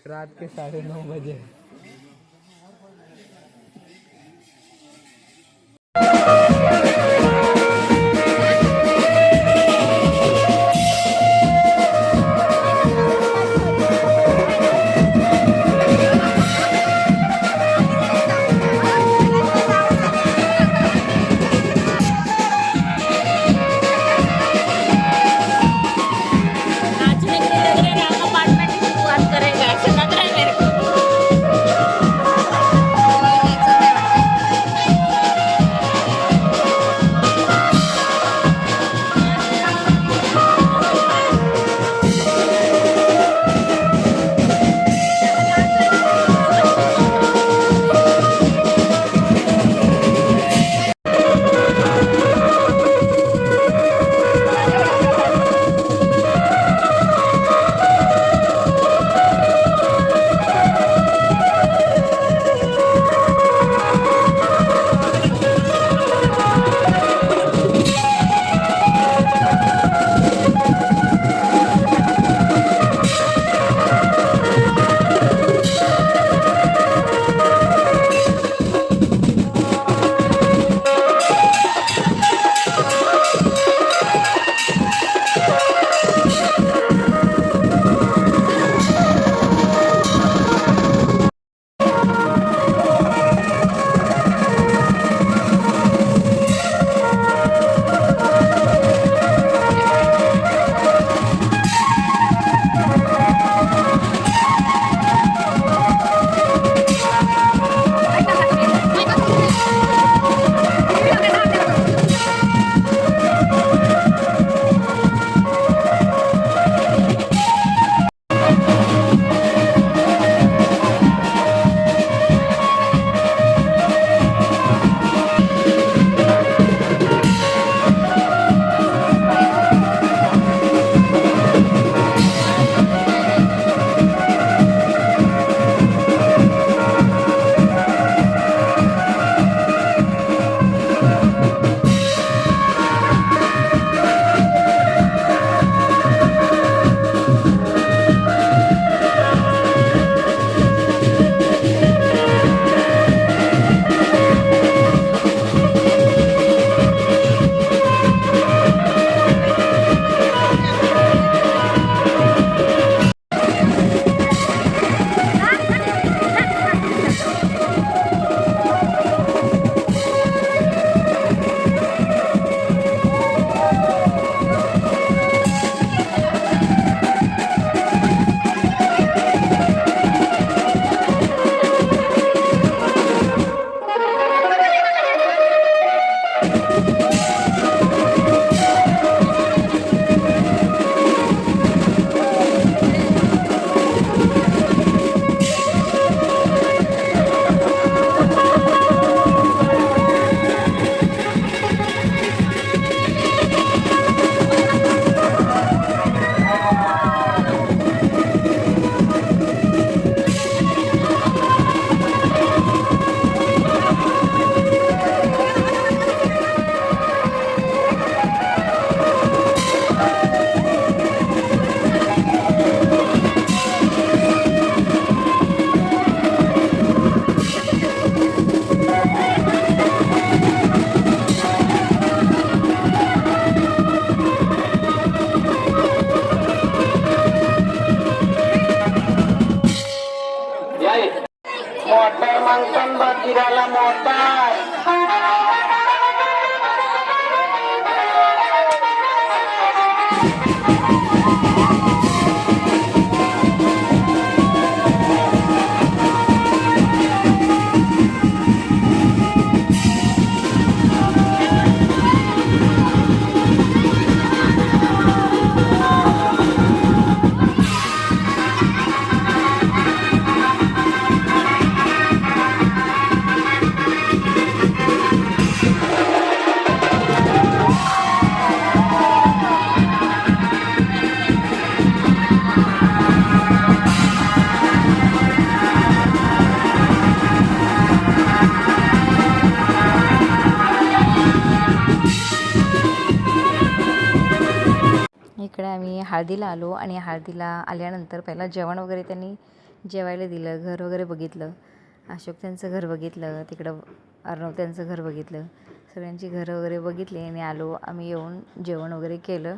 रात के 9:30 बजे। हळदीला आलो आणि हळदीला आल्यानंतर पहिला जेवण वगैरे त्यांनी जेवायला दिलं, घर वगैरे बघितलं, अशोक त्यांचं घर बघितलं, तिकडं अर्णव त्यांचं घर बघितलं, सगळ्यांची घरं वगैरे बघितली आणि आलो. आम्ही येऊन जेवण वगैरे केलं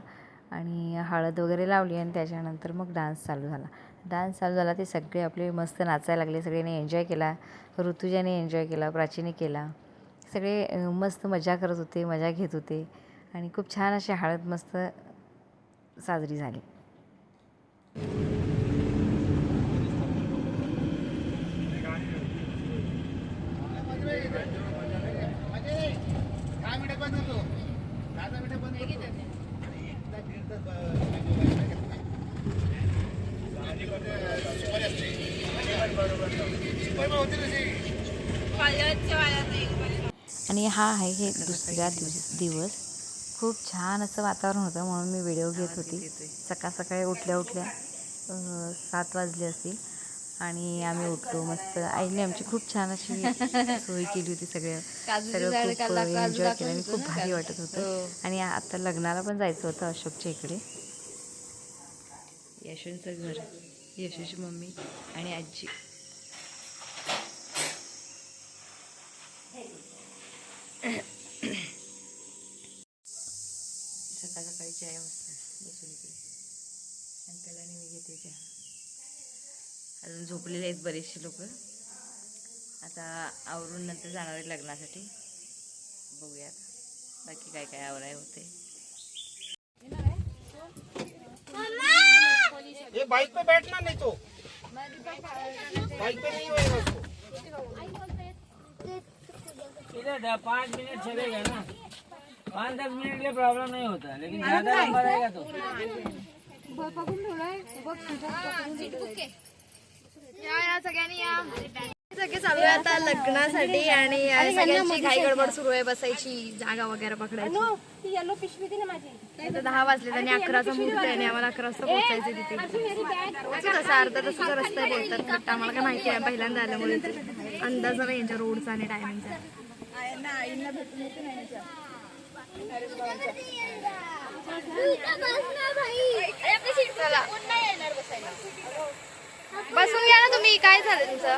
आणि हळद वगैरे लावली आणि त्याच्यानंतर मग डान्स चालू झाला. डान्स चालू झाला ते सगळे आपले मस्त नाचायला लागले. सगळ्यांनी एन्जॉय केला, ऋतुजाने एन्जॉय केला, प्राचीने केला. सगळे मस्त मजा करत होते, मजा घेत होते आणि खूप छान अशी हळद मस्त साजरी झाली. आणि हा आहे हे दुसरा दिवस. खूप छान असं वातावरण होतं म्हणून मी व्हिडिओ घेत होती. सकाळी उठल्या 7 वाजले असतील आणि आम्ही उठलो. मस्त आईने आमची खूप छान अशी सोय केली होती. सगळं खूप एन्जॉय केलं आणि खूप भारी वाटत होतं. आणि आता लग्नाला पण जायचं होतं अशोकच्या इकडे. यशवंतचं घर, यशूची मम्मी आणि आजी. सकाळी चहा मस्त बसून इकडे आणि त्याला मी घेते चहा. अजून झोपलेले आहेत बरेचसे लोक. आता आवरून नंतर जाणार आहे लग्नासाठी. बघूया बाकी काय काय आवराय होते. ये बाइक पे बैठना नहीं तो बाइक पे नहीं होएगा उसको। इधर 5 मिनट चलेगा ना, 5-10 मिनट के लिए प्रॉब्लम नहीं होता, लेकिन ज्यादा लंबा रहेगा तो सगळे चालू आहे आता लग्नासाठी आणि सगळ्यांची घाई गडबड सुरू आहे. बसायची जागा वगैरे पकडायची. आता 10 वाजले आणि 11चा मुहूर्त आहे आणि आम्हाला 11 वाजता पोहोचायचं तिथे. तसा अर्धा तासाचा रस्ता आहे बोलतात, बट आम्हाला काय माहिती आहे पहिल्यांदा आल्यामुळे अंदाज आहे यांच्या रोडचा आणि टायमिंगचा. बसून घ्या ना तुम्ही. काय झालं तुमचं?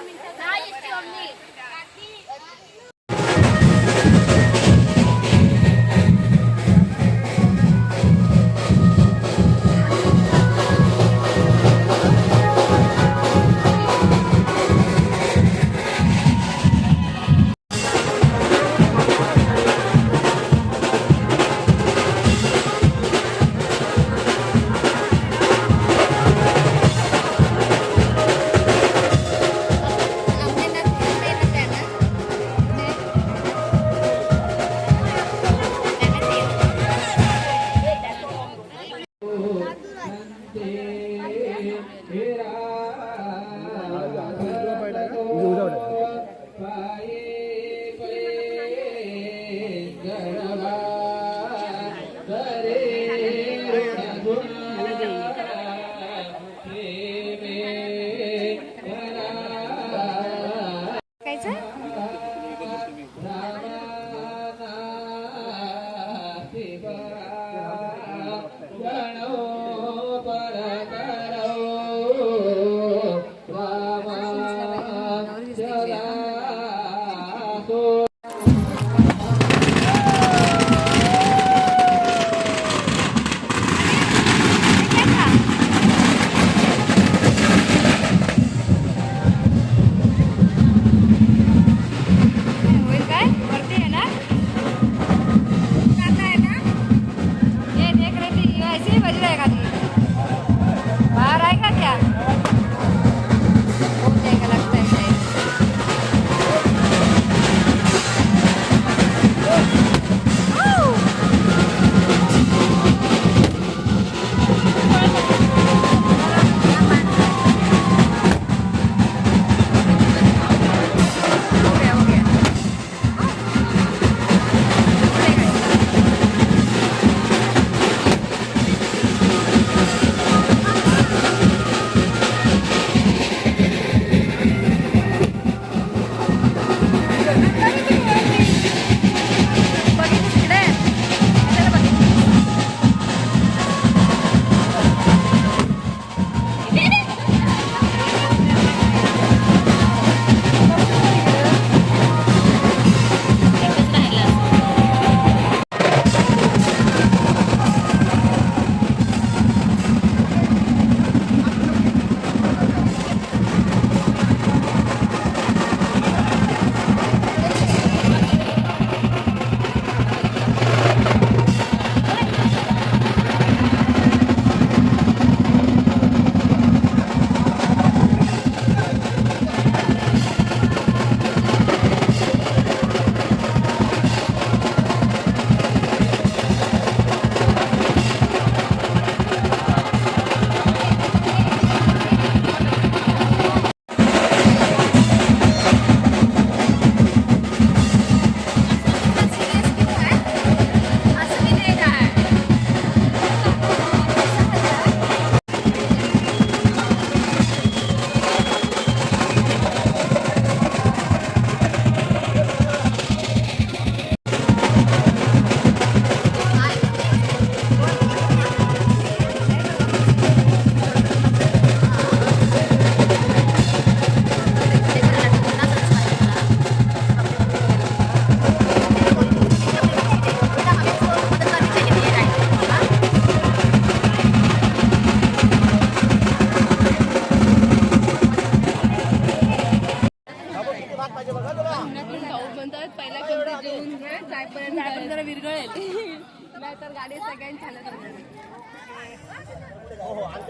गाडी सगळ्यांनी चालत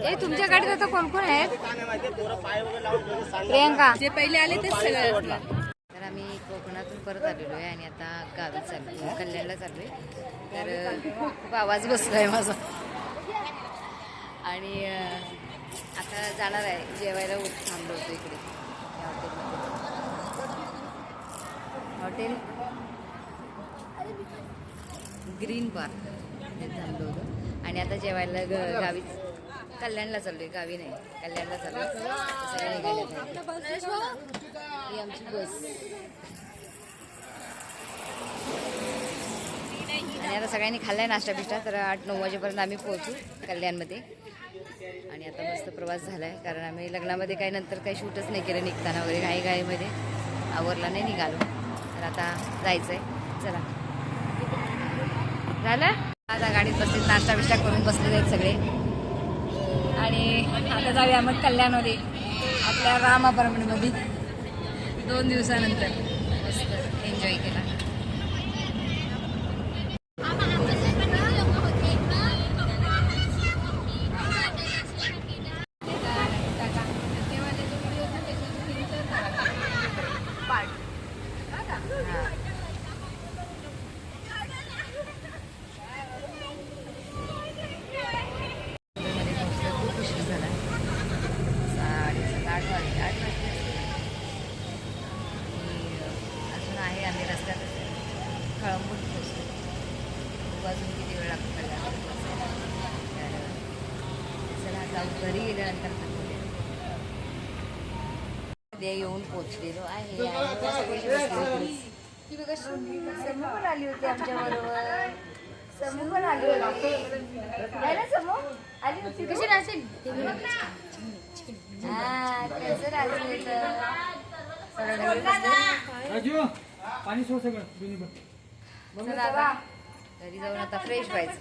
ए तुमच्या गाडीत आता कोण कोण आहेत? प्रियंका. जे पहिले आले तेच सगळे असणार. तर आम्ही कोकणातून परत आलेलो आहे आणि आता गावी चाललो, कल्याणला चाललोय. तर खूप आवाज बसलाय माझा आणि आता जाणार आहे जेवायला. थांबलो होतो इकडे या हॉटेल ग्रीन पार्क इथे थांबलो होतो आणि आता जेवायला गावी कल्याणला चाललोय. गावी नाही, कल्याणला चाललोय. सगळे निघाले ही आमची बस. आणि आता सगळ्यांनी खाल्लाय नाश्ता बिष्टा. तर 8-9 वाजेपर्यंत आम्ही पोहोचू कल्याणमध्ये. आणि आता मस्त प्रवास झाला आहे कारण आम्ही लग्नामध्ये काही नंतर काही शूटच नाही केलं. निघताना वगैरे घाईमध्ये आवरला नाही, निघालो. तर आता जायचं आहे. चला झालं. आता गाडीत बसले, नाश्ता बिष्टा करून बसले आहेत सगळे. आणि आता जाऊया मग कल्याणमध्ये आपल्या राम अपार्टमेंटमध्ये 2 दिवसानंतर. मस्त एन्जॉय केला. अजून आहे आम्ही रस्त्यात कळंबूट पोचलो. अजून किती वेळ लागतो चला जाऊ. घरी गेल्यानंतर ते येऊन पोचलेलो आहे. समूह पण आली होती आमच्याबरोबर. समूह पण आली होती ना. समूह आली होती कशी नाशिक. पाणी सोड सगळं. घरी जाऊन आता फ्रेश व्हायचं.